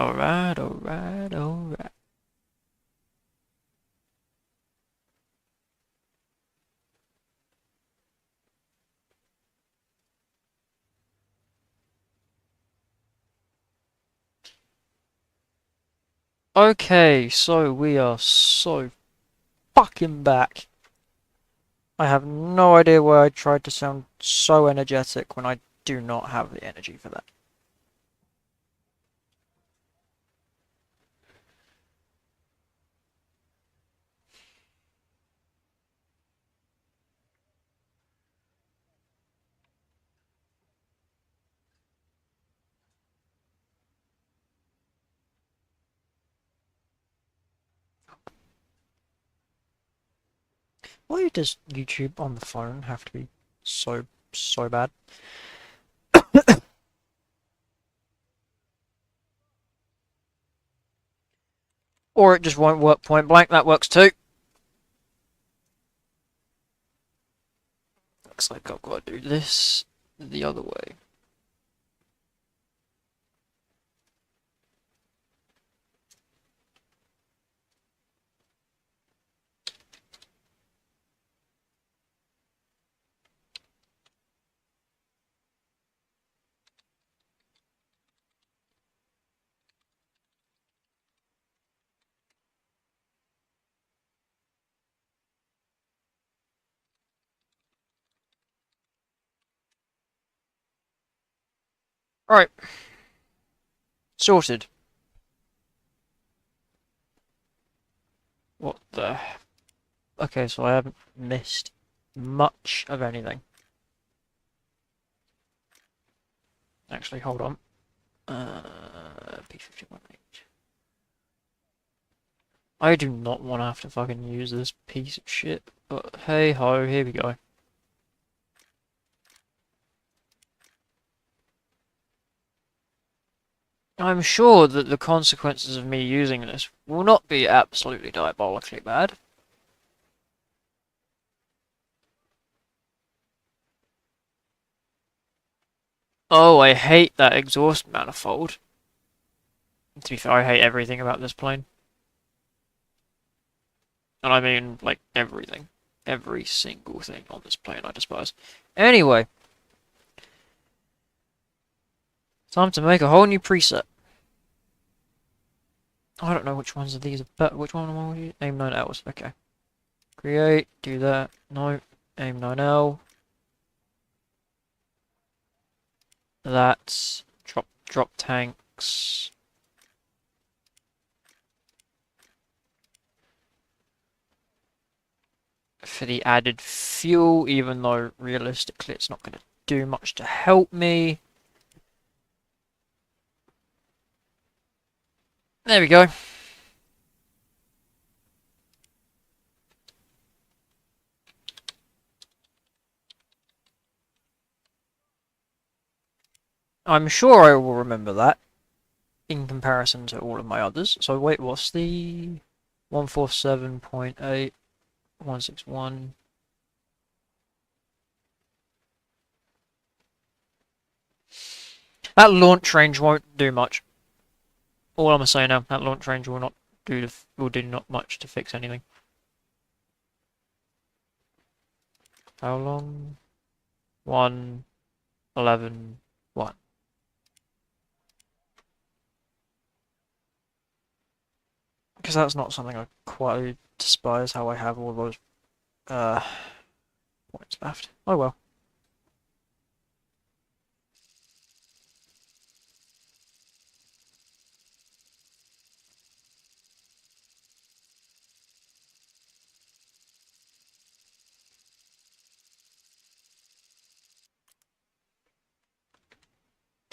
Alright, alright, alright. Okay, so we are so fucking back. I have no idea why I tried to sound so energetic when I do not have the energy for that. Why does YouTube on the phone have to be so bad? Or it just won't work point blank, that works too. Looks like I've got to do this the other way. Alright, sorted. What the... Okay, so I haven't missed much of anything. Actually, hold on. P51H. I do not want to have to fucking use this piece of shit, but hey ho, here we go. I'm sure that the consequences of me using this will not be absolutely diabolically bad. Oh, I hate that exhaust manifold. To be fair, I hate everything about this plane. And I mean, like, everything. Every single thing on this plane I despise. Anyway. Time to make a whole new preset. I don't know which ones of these are better. Which one am I using? Aim 9Ls. Okay. Create. Do that. No. Aim 9L. That's drop tanks. For the added fuel, even though realistically it's not going to do much to help me. There we go. I'm sure I will remember that in comparison to all of my others. So wait, what's the 147.8, 161? That launch range won't do much. All I'm saying now, that launch range will not do not much to fix anything. How long? 1, 11, 1. Because that's not something I quite despise, how I have all those points left. Oh well.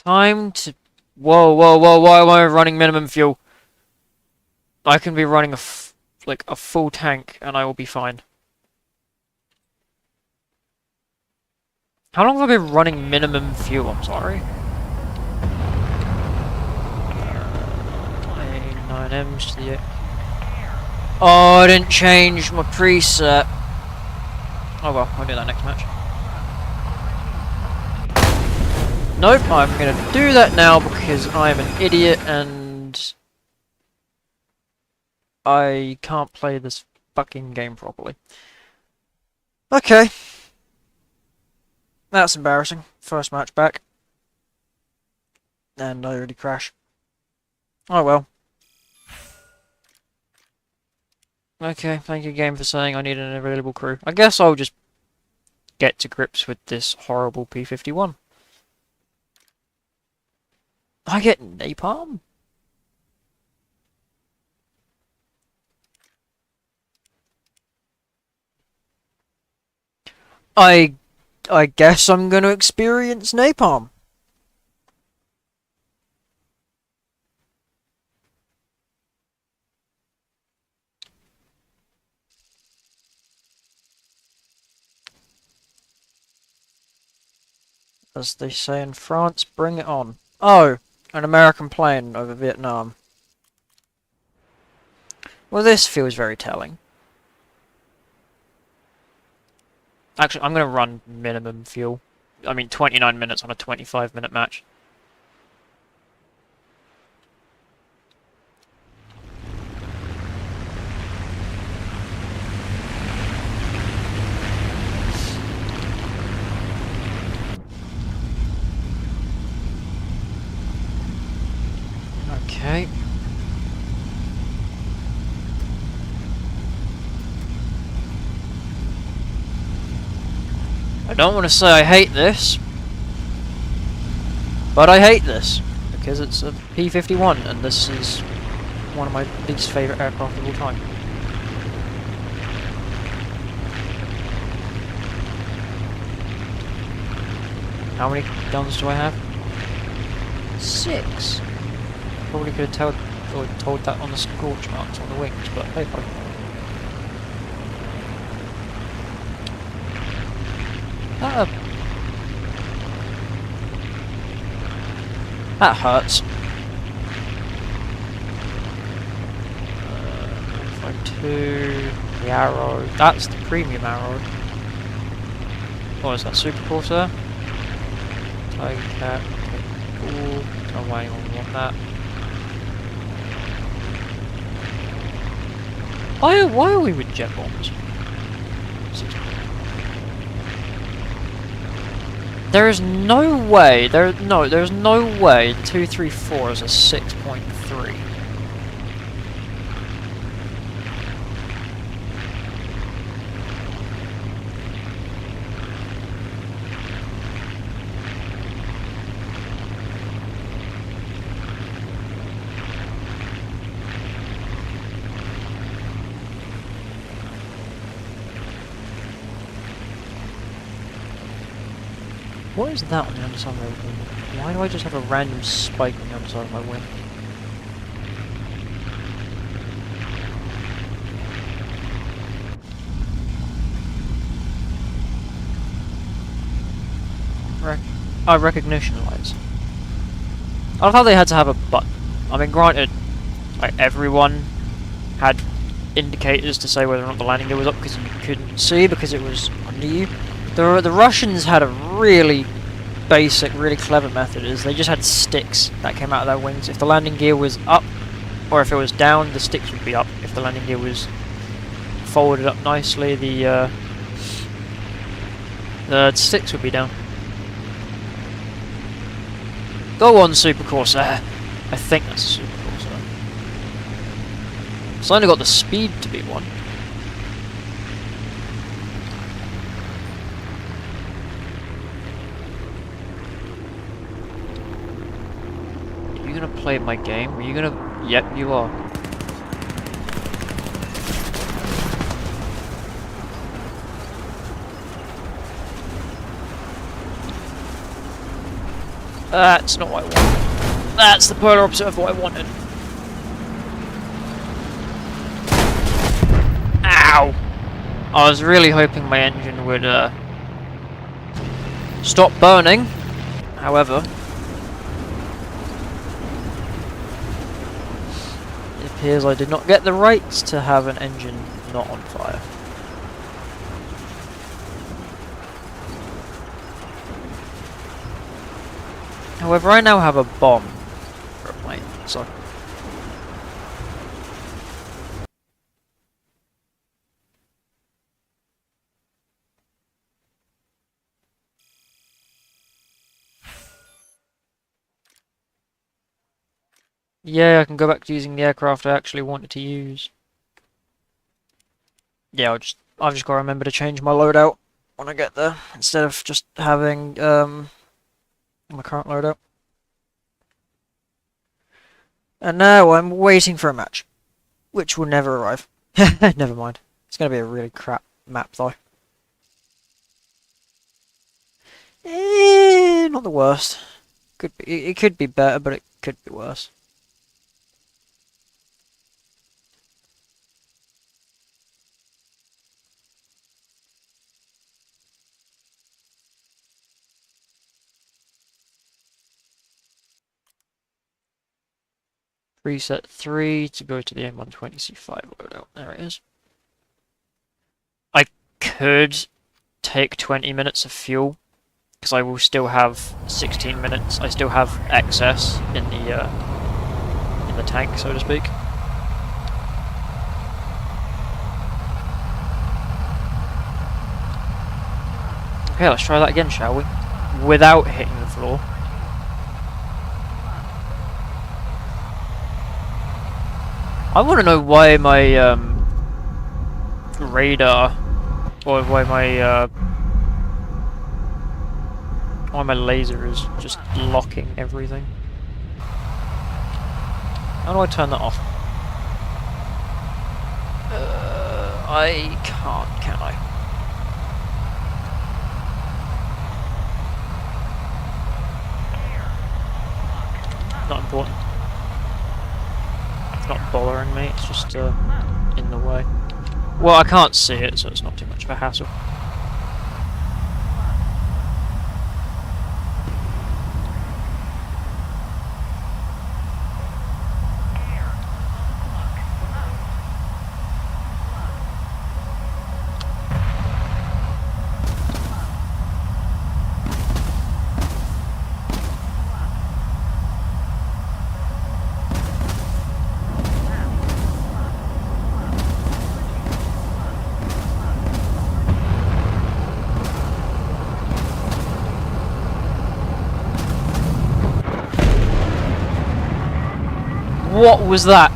Time to... Whoa, whoa, whoa, why am I running minimum fuel? I can be running like a full tank and I will be fine. How long have I been running minimum fuel? I'm sorry. 9Ms to the... Oh, I didn't change my preset. Oh well, I'll do that next match. Nope, I'm gonna do that now because I'm an idiot and I can't play this fucking game properly. Okay. That's embarrassing. First match back. And I already crashed. Oh well. Okay, thank you game for saying I need an available crew. I guess I'll just get to grips with this horrible P-51. I get napalm? I guess I'm gonna experience napalm. As they say in France, bring it on. Oh, an American plane over Vietnam. Well, this feels very telling. Actually, I'm going to run minimum fuel. I mean, 29 minutes on a 25-minute match. Okay. I don't want to say I hate this, but I hate this because it's a P-51 and this is one of my least favourite aircraft of all time. How many guns do I have? 6. Probably could have told that on the scorch marks on the wings, but hey ho. That hurts. 152. The arrow. That's the premium arrow. Oh, is that Super Corsair? Tiger Cat. Cool. Oh, why you want that? Why are we with jet bombs? There is no way. There's no way 234 is a 6.3. What is that on the underside of my wing? Why do I just have a random spike on the underside of my wing? Recognition lights. I love how they had to have a button. I mean, granted, like everyone had indicators to say whether or not the landing gear was up because you couldn't see because it was under you. The Russians had a really basic, really clever method, is they just had sticks that came out of their wings. If the landing gear was up, or if it was down, the sticks would be up. If the landing gear was folded up nicely, the sticks would be down. Go on, Super Corsair! I think that's a Super Corsair. It's only got the speed to be one. Are you gonna play my game? Are you gonna... Yep, you are. That's not what I want. That's the polar opposite of what I wanted. Ow! I was really hoping my engine would stop burning. However, it appears I did not get the rights to have an engine not on fire. However, I now have a bomb for a plane, so... Yeah, I can go back to using the aircraft I actually wanted to use. Yeah, I've just got to remember to change my loadout when I get there, instead of just having my current loadout. And now I'm waiting for a match, which will never arrive. Never mind. It's gonna be a really crap map though. Not the worst. Could be, it could be better, but it could be worse. Reset 3 to go to the M120C5 loadout. There it is. I could take 20 minutes of fuel, because I will still have 16 minutes. I still have excess in the tank, so to speak. Okay, let's try that again, shall we? Without hitting the floor. I want to know why my radar, or why my laser is just locking everything. How do I turn that off? I can't, can I? Not important. It's not bothering me, it's just in the way. Well, I can't see it, so it's not too much of a hassle. What was that?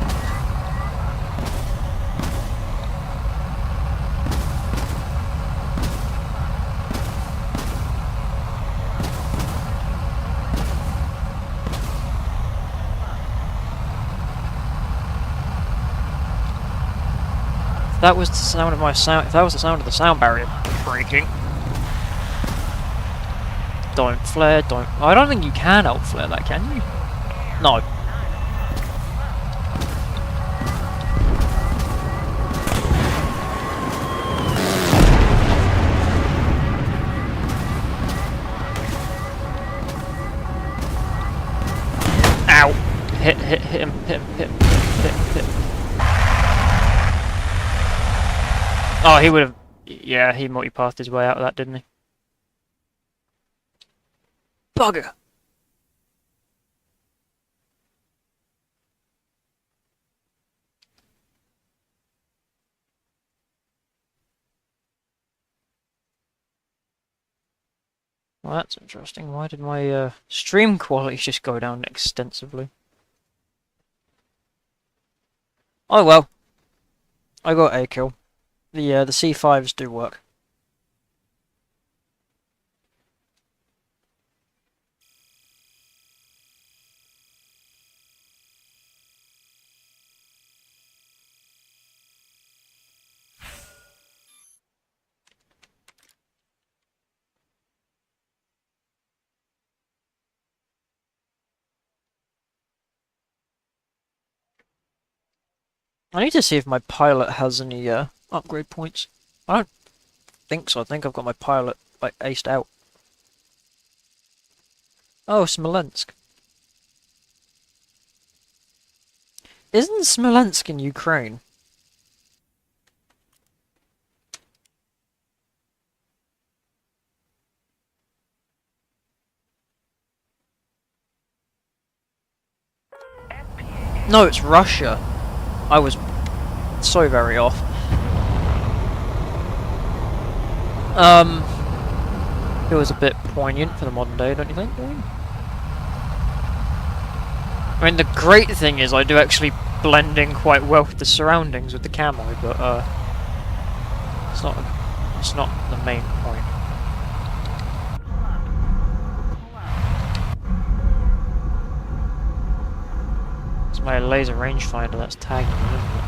That was the sound of my sound. If that was the sound of the sound barrier breaking. Don't flare, don't. I don't think you can out flare that, can you? No. Ow! Hit him, hit him, hit him, hit him, hit him. Oh, he would have. Yeah, he multipathed his way out of that, didn't he? Bugger! Well, that's interesting. Why did my stream quality just go down extensively? Oh well. I got a kill. The C5s do work. I need to see if my pilot has any upgrade points. I don't think so. I think I've got my pilot like aced out. Oh, Smolensk. Isn't Smolensk in Ukraine? No, it's Russia. I was so very off. It was a bit poignant for the modern day, don't you think? I mean, the great thing is I do actually blend in quite well with the surroundings with the camo, but it's not the main point. It's my laser rangefinder that's tagging me, isn't it?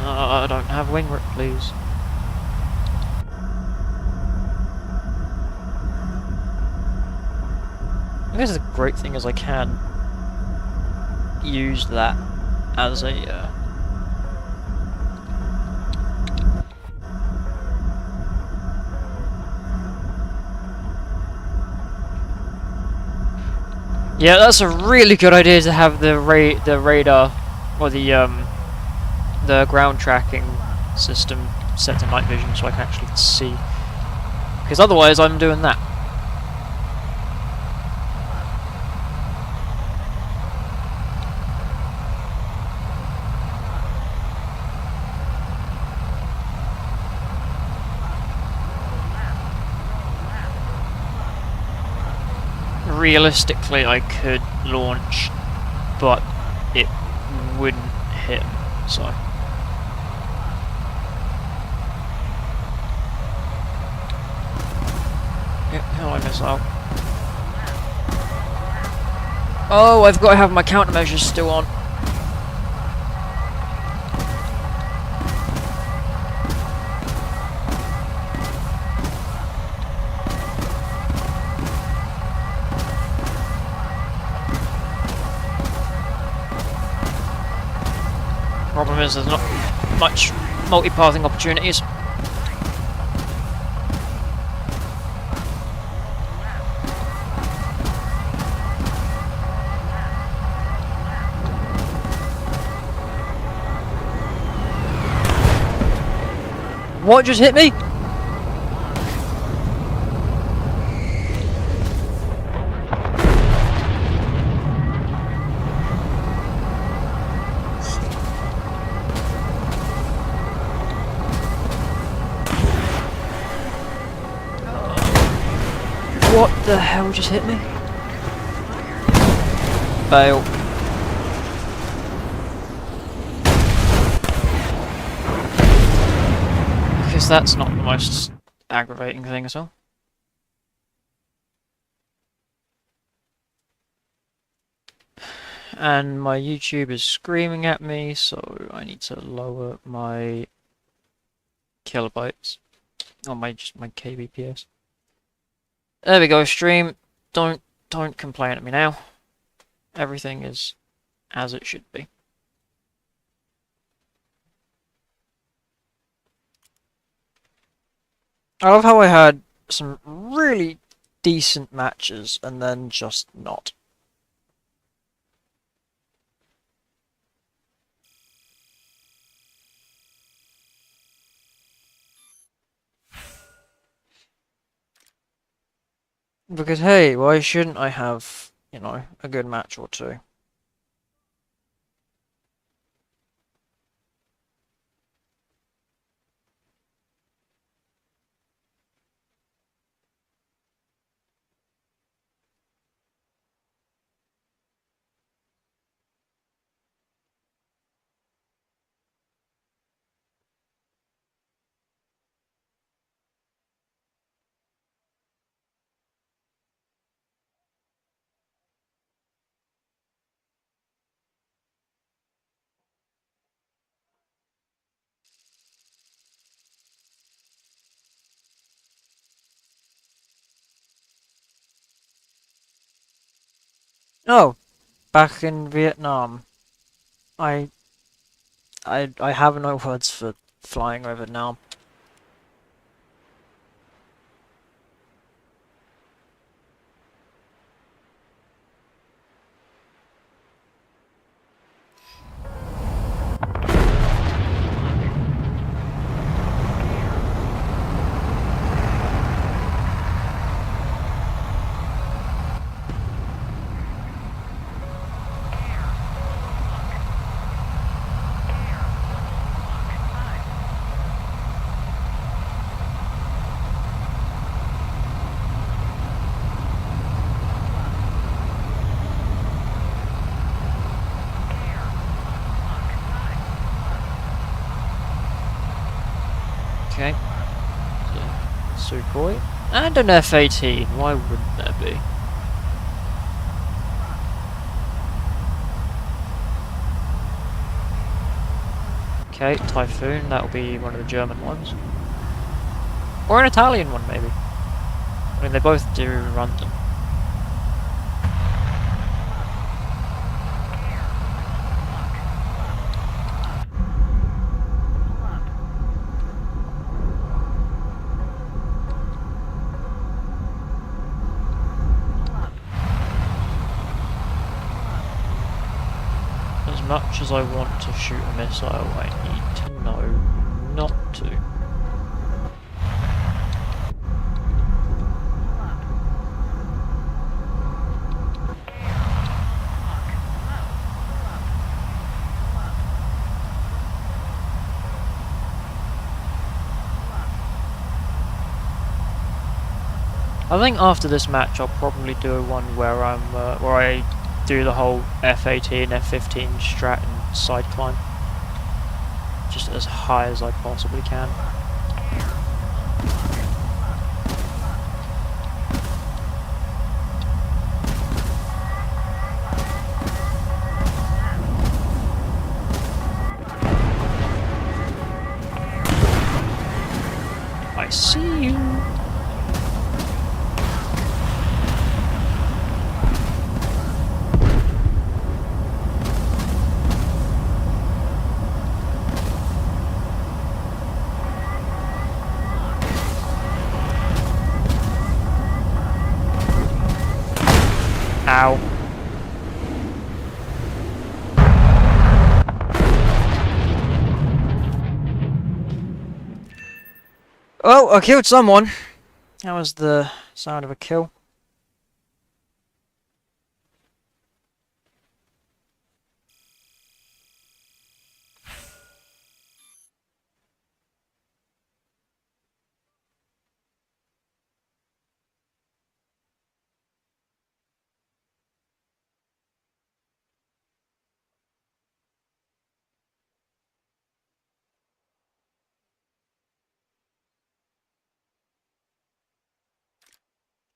No, I don't have wing rip, please. I guess the great thing is I can use that as a yeah, that's a really good idea to have the radar or the ground tracking system set to night vision so I can actually see. Because otherwise I'm doing that. Realistically I could launch, but it wouldn't hit, so. Yep, how do I miss out? Oh, I've got to have my countermeasures still on. Problem is there's not much multi-pathing opportunities. What just hit me? What the hell just hit me? Fail. Because that's not the most aggravating thing at all. And my YouTube is screaming at me, so I need to lower my kilobytes. Oh, just my kbps. There we go, stream. Don't complain at me now. Everything is as it should be. I love how I had some really decent matches and then just not. Because hey, why shouldn't I have, you know, a good match or two? Oh, back in Vietnam. I have no words for flying over now. Okay. Yeah. Sukhoi. And an F-18. Why wouldn't there be? Okay, Typhoon. That'll be one of the German ones. Or an Italian one, maybe. I mean, they both do run them. As much as I want to shoot a missile, I need to know not to. I think after this match I'll probably do one where where I do the whole F-18, F-15 strat and side climb. Just as high as I possibly can. I see you! Ow. Oh, I killed someone. That was the sound of a kill.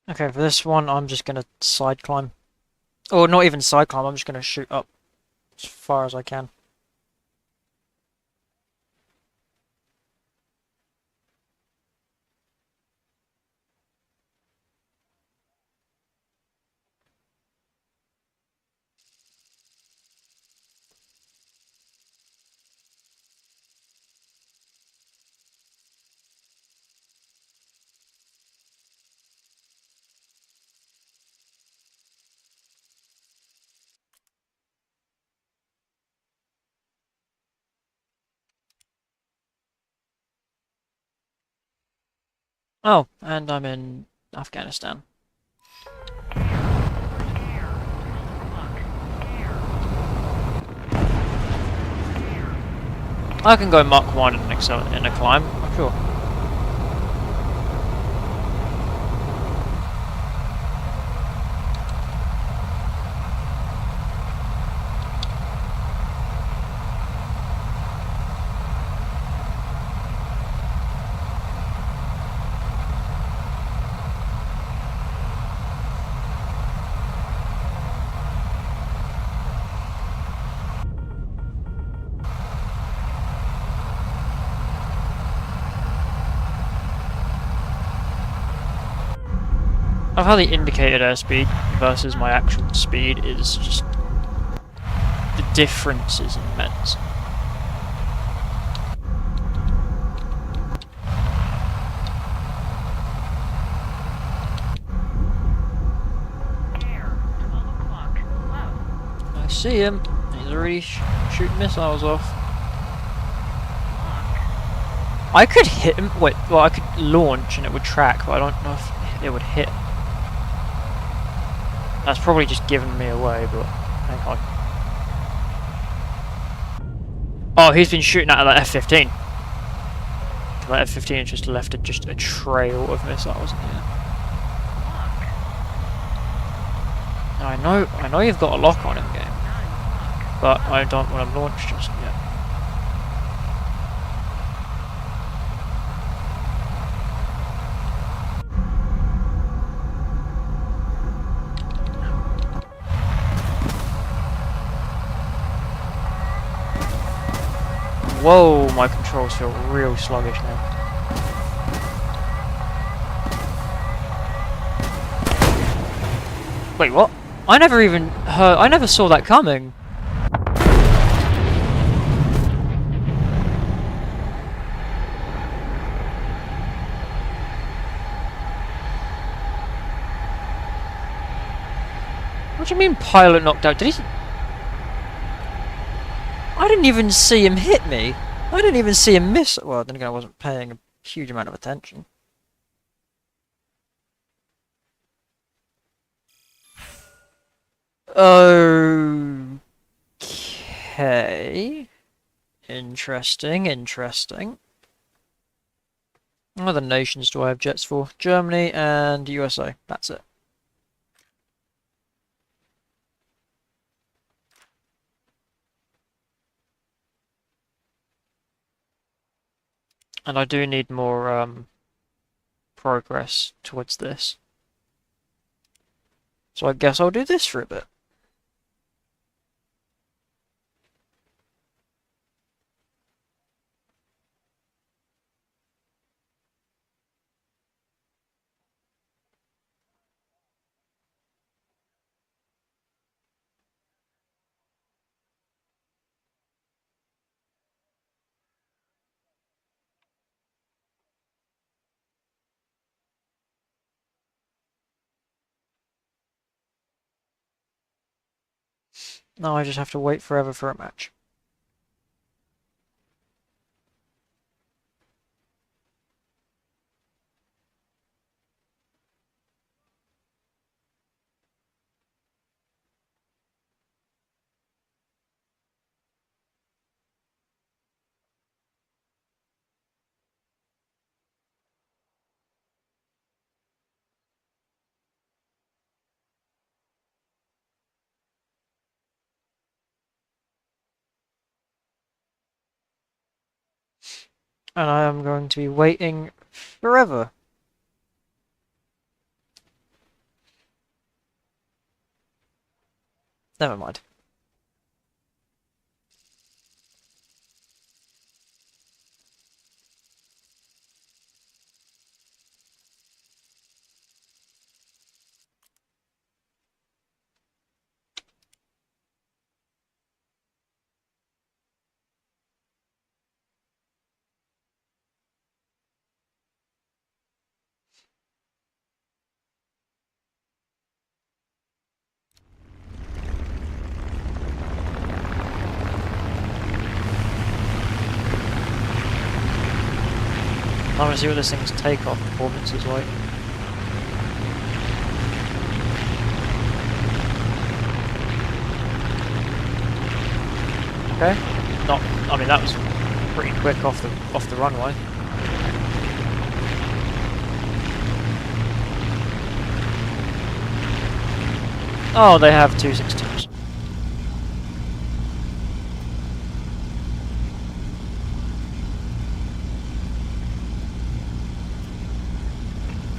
Okay, for this one I'm just gonna side climb. Or not even side climb, I'm just gonna shoot up as far as I can. Oh, and I'm in Afghanistan. I can go Mach 1 in a climb, I'm sure. I've had the indicated airspeed versus my actual speed is just... the difference is immense. I see him. He's already shooting missiles off. I could hit him. Wait, well, I could launch and it would track, but I don't know if it would hit. That's probably just giving me away, but hang on. Oh, he's been shooting out of that F-15. That F-15 has just left just a trail of missiles in here. Now, I know you've got a lock on in game, but I don't want to launch just yet. Whoa, my controls feel real sluggish now. Wait, what? I never even heard. I never saw that coming. What do you mean pilot knocked out? Did he? I didn't even see him hit me. I didn't even see him miss. Well, then again, I wasn't paying a huge amount of attention. Okay. Interesting, interesting. What other nations do I have jets for? Germany and USA. That's it. And I do need more progress towards this. So I guess I'll do this for a bit. Now I just have to wait forever for a match. And I am going to be waiting forever. Never mind. I want to see what this thing's takeoff performance is like. Okay. Not. I mean, that was pretty quick off the runway. Oh, they have 262s.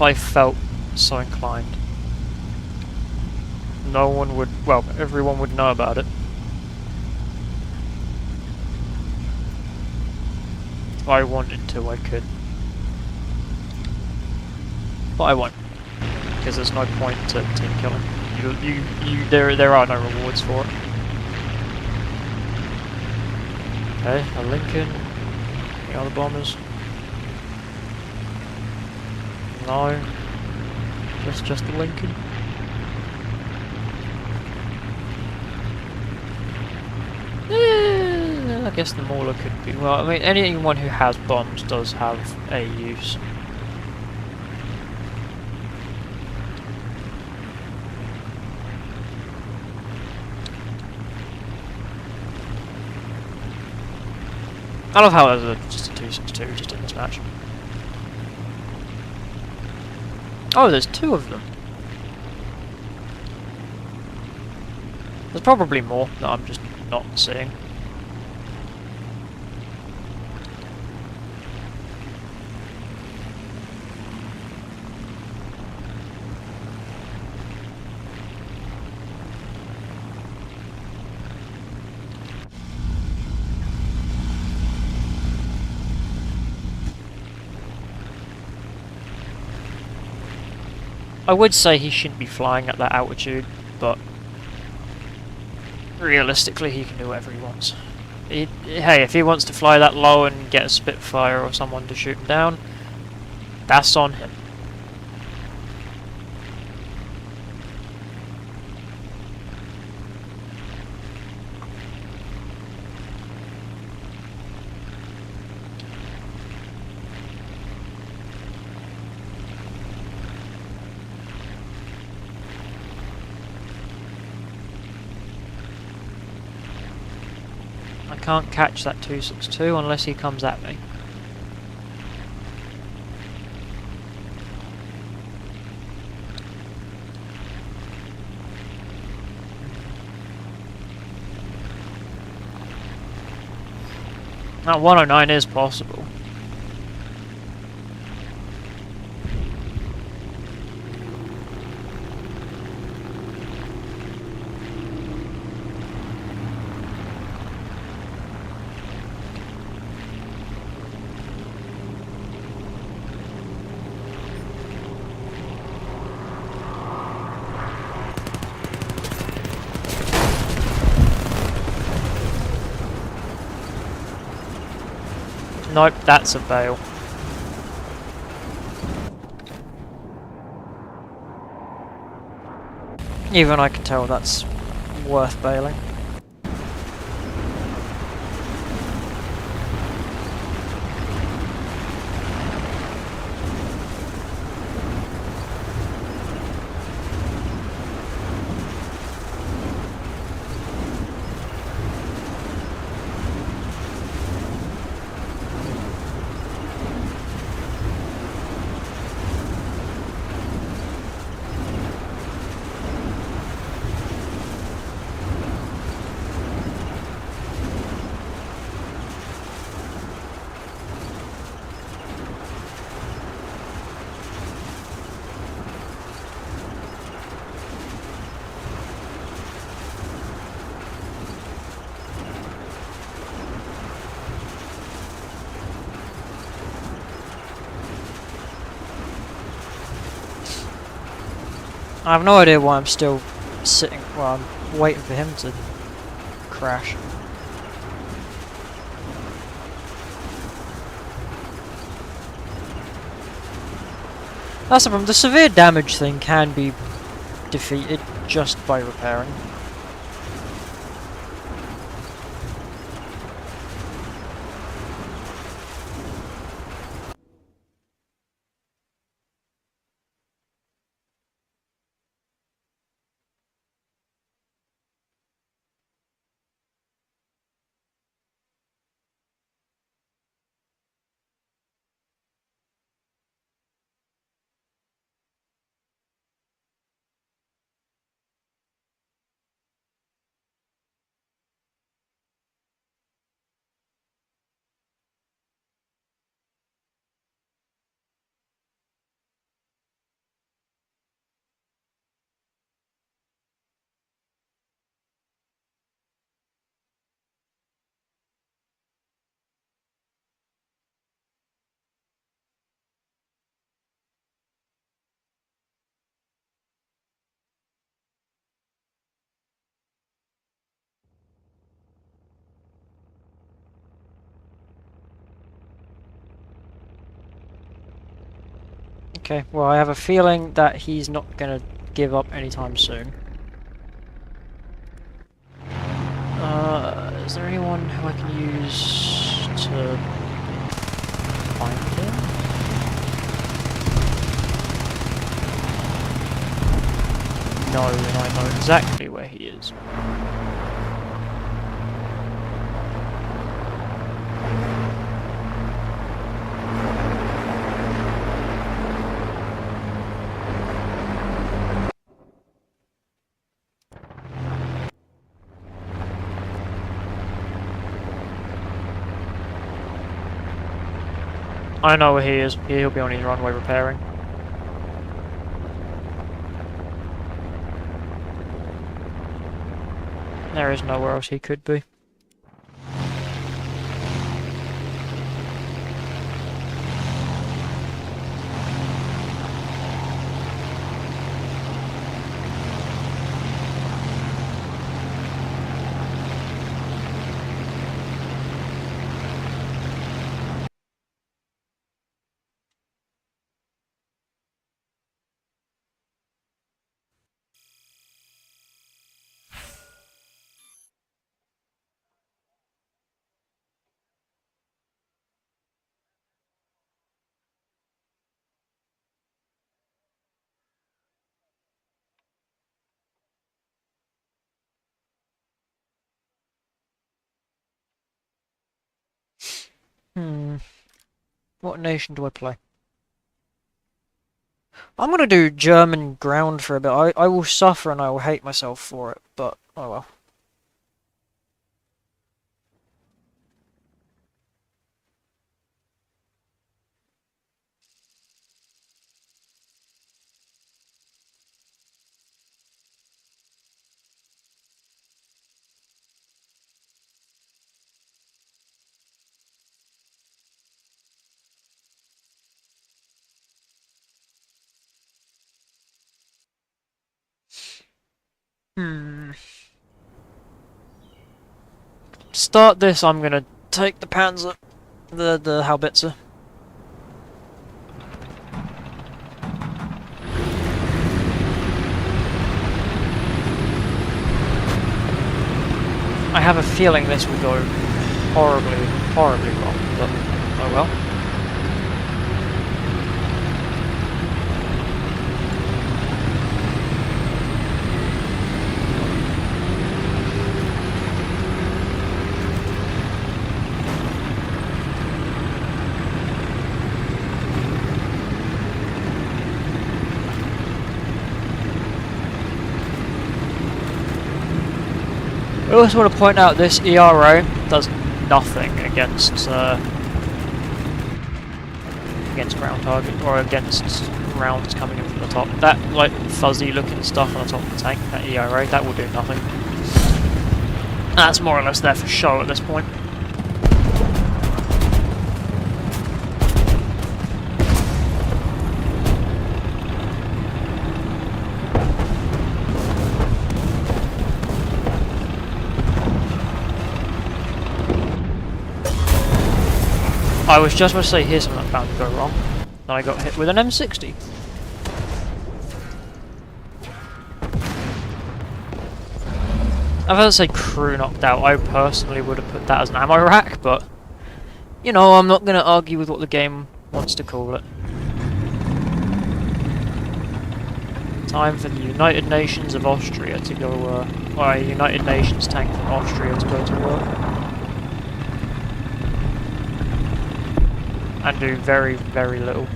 I felt so inclined. No one would, well, everyone would know about it. If I wanted to, I could. But I won't. Because there's no point to team killing. There are no rewards for it. Okay, a Lincoln. Any other bombers? No. Just the Lincoln. I guess the Mauler could be. Well, I mean, anyone who has bombs does have a use. I love how there's just a 262 just in this match. Oh, there's two of them. There's probably more that I'm just not seeing. I would say he shouldn't be flying at that altitude, but realistically he can do whatever he wants. Hey, if he wants to fly that low and get a Spitfire or someone to shoot him down, that's on him. I can't catch that 262 unless he comes at me. That 109 is possible. Nope, that's a fail. Even I can tell that's worth bailing. I have no idea why I'm still sitting, well, I'm waiting for him to crash. That's the problem, the severe damage thing can be defeated just by repairing. Okay, well I have a feeling that he's not gonna give up anytime soon. Is there anyone who I can use to find him? No, and I know exactly where he is. I know where he is. He'll be on his runway repairing. There is nowhere else he could be. What nation do I play? I'm gonna do German ground for a bit. I will suffer and I will hate myself for it, but oh well. Hmm. Start this, I'm gonna take the Panzer, the Haubitze. I have a feeling this will go horribly, horribly wrong, but oh well. I also want to point out this ERO does nothing against ground target or against rounds coming in from the top. That like fuzzy looking stuff on the top of the tank, that ERO, that will do nothing. That's more or less there for show at this point. I was just about to say, here's something that bound to go wrong. Then I got hit with an M60. I've had to say crew knocked out. I personally would have put that as an ammo rack, but you know, I'm not going to argue with what the game wants to call it. Time for the United Nations of Austria to go, or a United Nations tank from Austria to go to work. And do very, very little.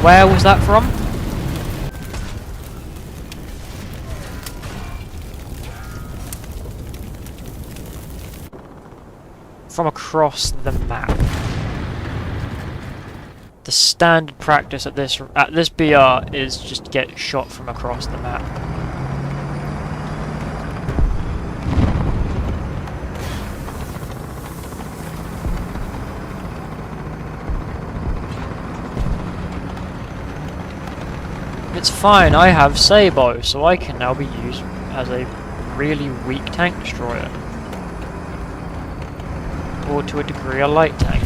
Where was that from? From across the map. The standard practice at this BR is just get shot from across the map. It's fine, I have Sabo, so I can now be used as a really weak tank destroyer. Or to a degree a light tank.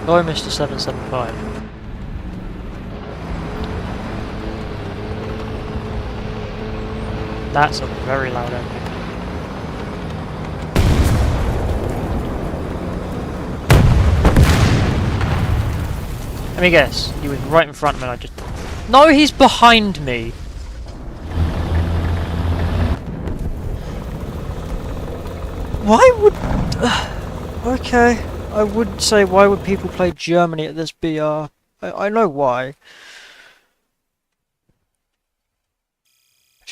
Hello, Mr. 775. That's a very loud engine. Let me guess, he was right in front of me and I just... No, he's behind me! Why would... okay. I would say, why would people play Germany at this BR? I know why.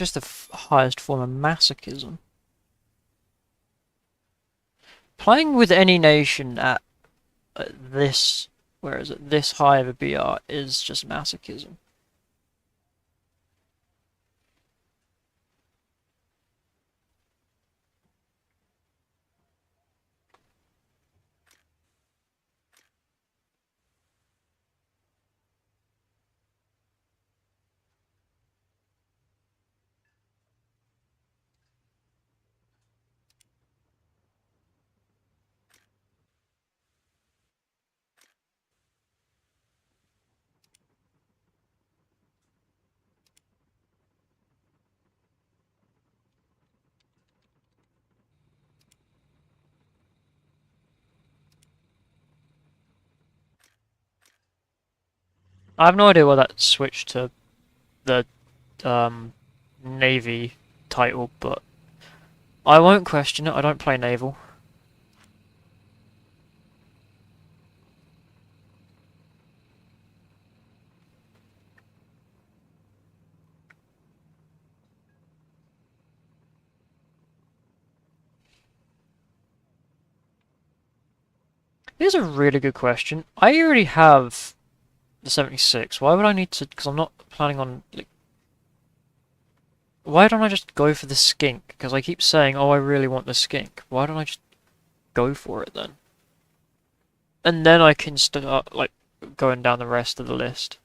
just the highest form of masochism. Playing with any nation at this, where is it, this high of a BR is just masochism. I have no idea why that switched to the Navy title, but I won't question it. I don't play naval. Here's a really good question. I already have the 76. Why would I need to? Because I'm not planning on. Like, why don't I just go for the skink? Because I keep saying, oh, I really want the skink. Why don't I just go for it then? And then I can start, like, going down the rest of the list.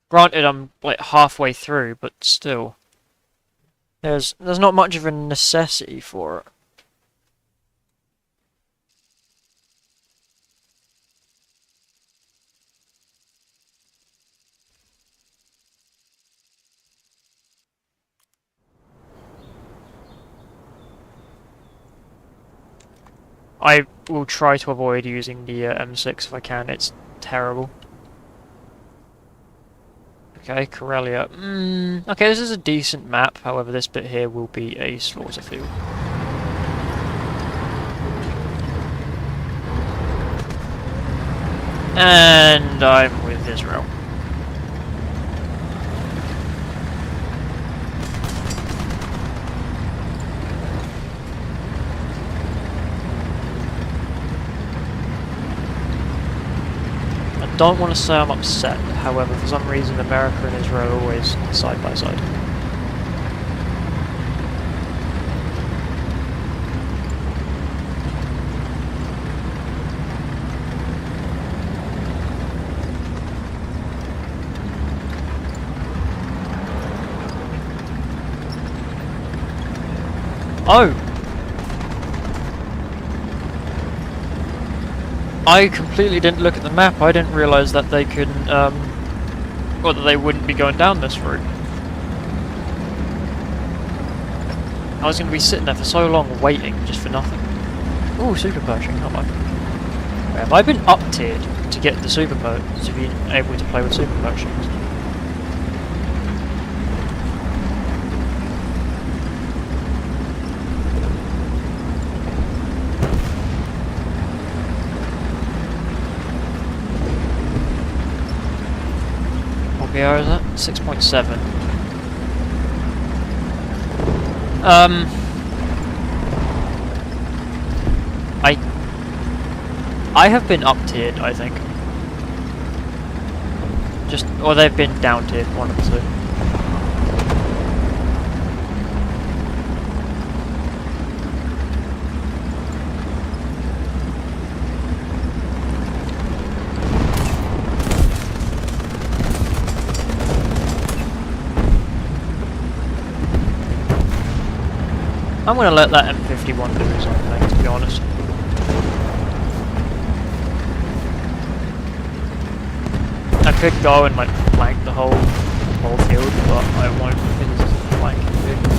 Granted, I'm, like, halfway through, but still. There's not much of a necessity for it. I will try to avoid using the M6 if I can. It's terrible. Okay, Corellia. Okay, this is a decent map. However, this bit here will be a slaughter field. And I'm with Israel. I don't want to say I'm upset, however, for some reason America and Israel are always side by side. Oh! I completely didn't look at the map. I didn't realise that they couldn't, or that they wouldn't be going down this route. I was going to be sitting there for so long waiting just for nothing. Ooh, super pershing, not mine. Have I been up-tiered to get the super to be able to play with super pershings? BR is that? 6.7. I have been up tiered, I think. Or they've been down tiered, one of the two. I'm going to let that M51 do his own thing, to be honest. I could go and like flank the whole field, but I won't because it's a flanking vehicle.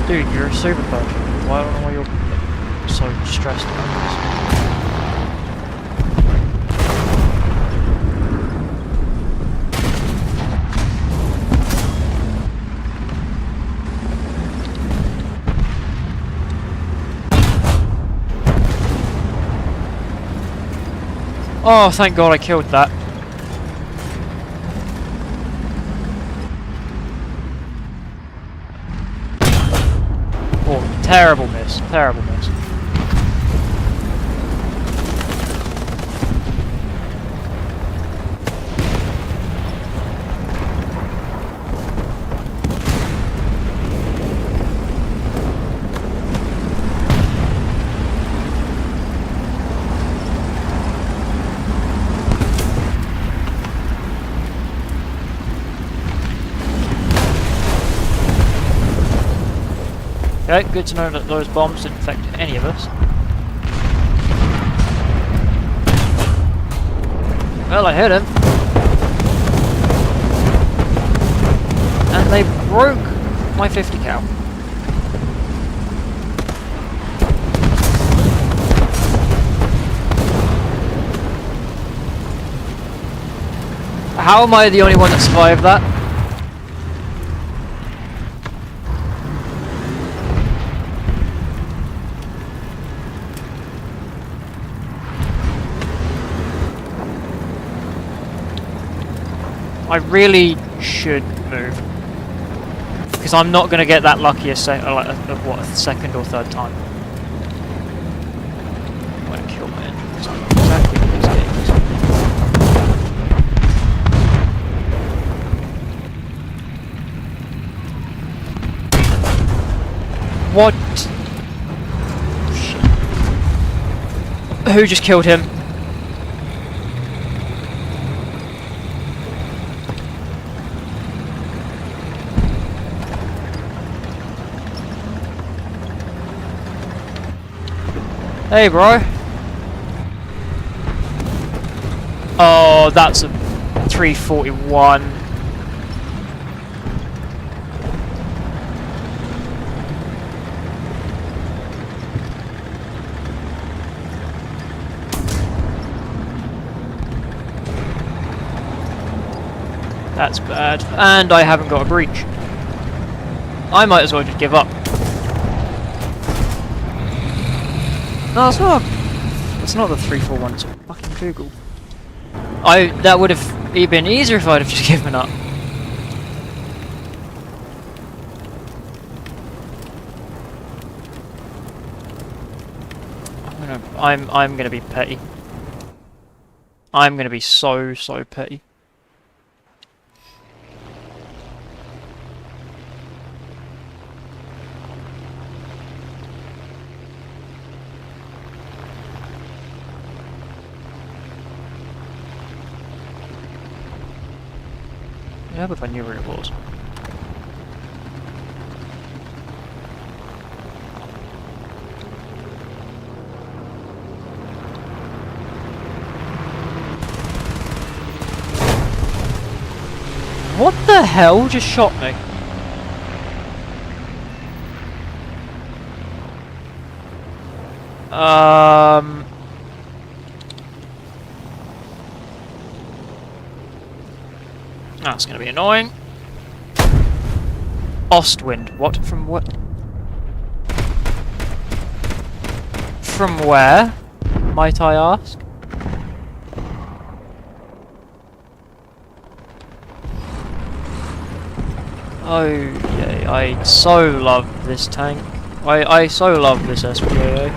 Dude, you're a super punch. Well, I don't know why you're so stressed about this. Oh, thank God I killed that. Oh, terrible miss, terrible miss. Okay, good to know that those bombs didn't affect any of us. Well, I hit him. And they broke my 50 cal. How am I the only one that survived that? I really should move, because I'm not going to get that lucky a second or third time. I'm going to kill my engine because I know exactly what this game is. What? Shit. Who just killed him? Hey, bro. Oh, that's a 341. That's bad. And I haven't got a breach. I might as well just give up. No, it's not. It's not the 341. It's fucking Google. That would have been easier if I'd have just given up. I'm gonna be petty. I'm gonna be so petty. Yeah, but if I knew where it was. What the hell just shot me? That's gonna be annoying. Ostwind. What? From what? From where, might I ask? Oh yay, I so love this tank. I so love this SPAA.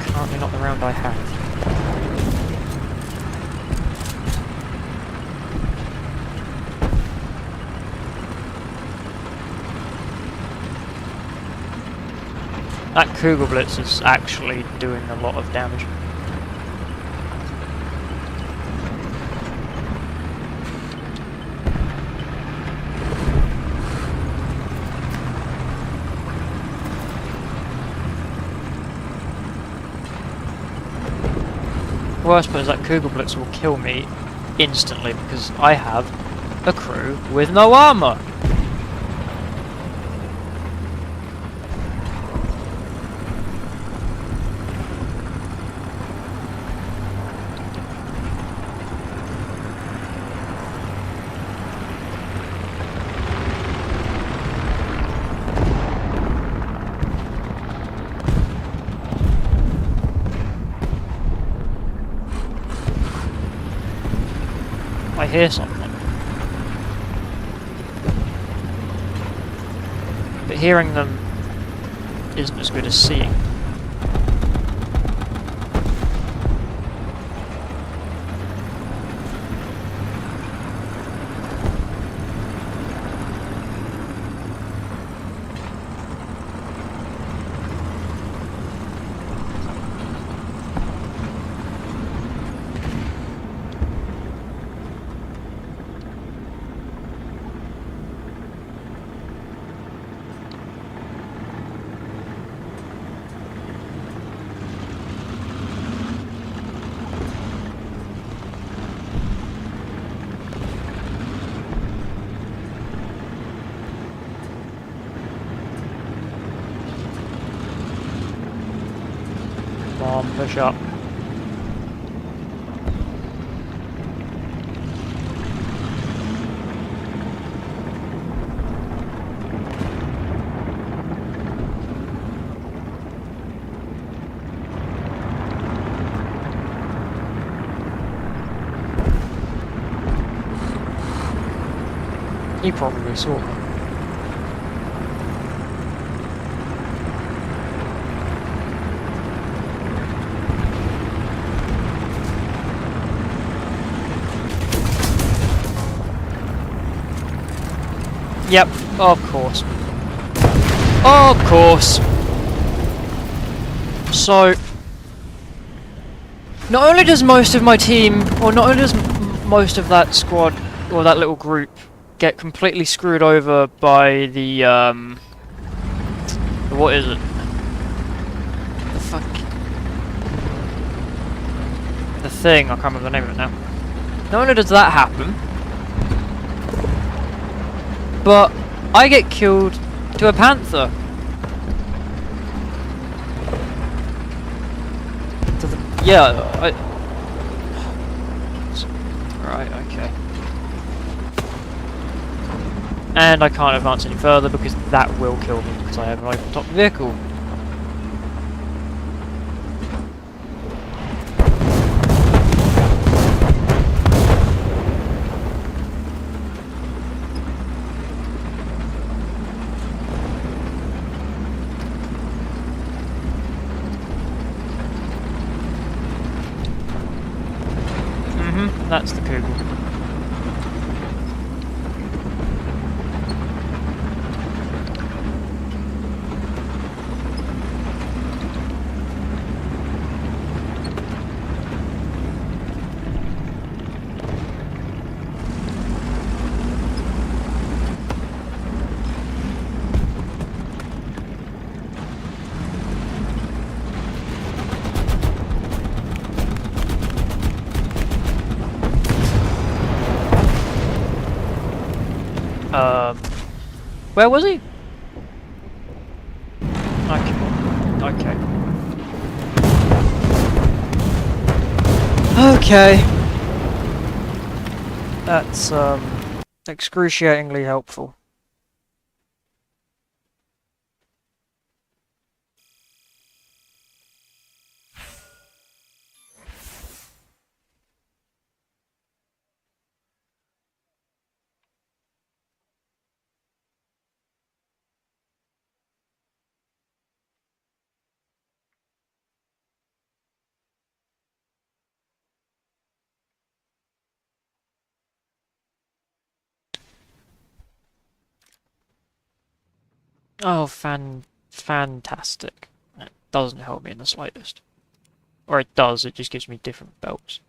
Currently not the round I have. That Kugelblitz is actually doing a lot of damage. Worst part is that Kugelblitz will kill me instantly because I have a crew with no armor. hear something. But hearing them isn't as good as seeing. Come on, push up. He probably saw me. Yep, of course. Of course. So, not only does most of my team, or not only does most of that squad, or that little group, get completely screwed over by the, what is it? The fuck? The thing, I can't remember the name of it now. Not only does that happen, but I get killed to a panther. Yeah, right, okay. And I can't advance any further because that will kill me because I have an open top vehicle. That's the Kugel. Where was he? Okay. Okay. That's, excruciatingly helpful. Oh, fantastic. It doesn't help me in the slightest. Or it does, it just gives me different belts.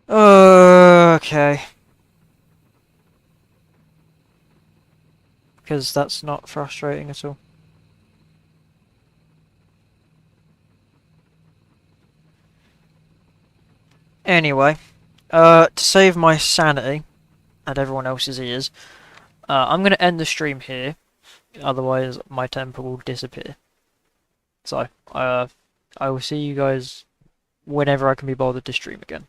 Okay. Because that's not frustrating at all. Anyway, to save my sanity and everyone else's ears, I'm going to end the stream here, otherwise my temper will disappear. So, I will see you guys whenever I can be bothered to stream again.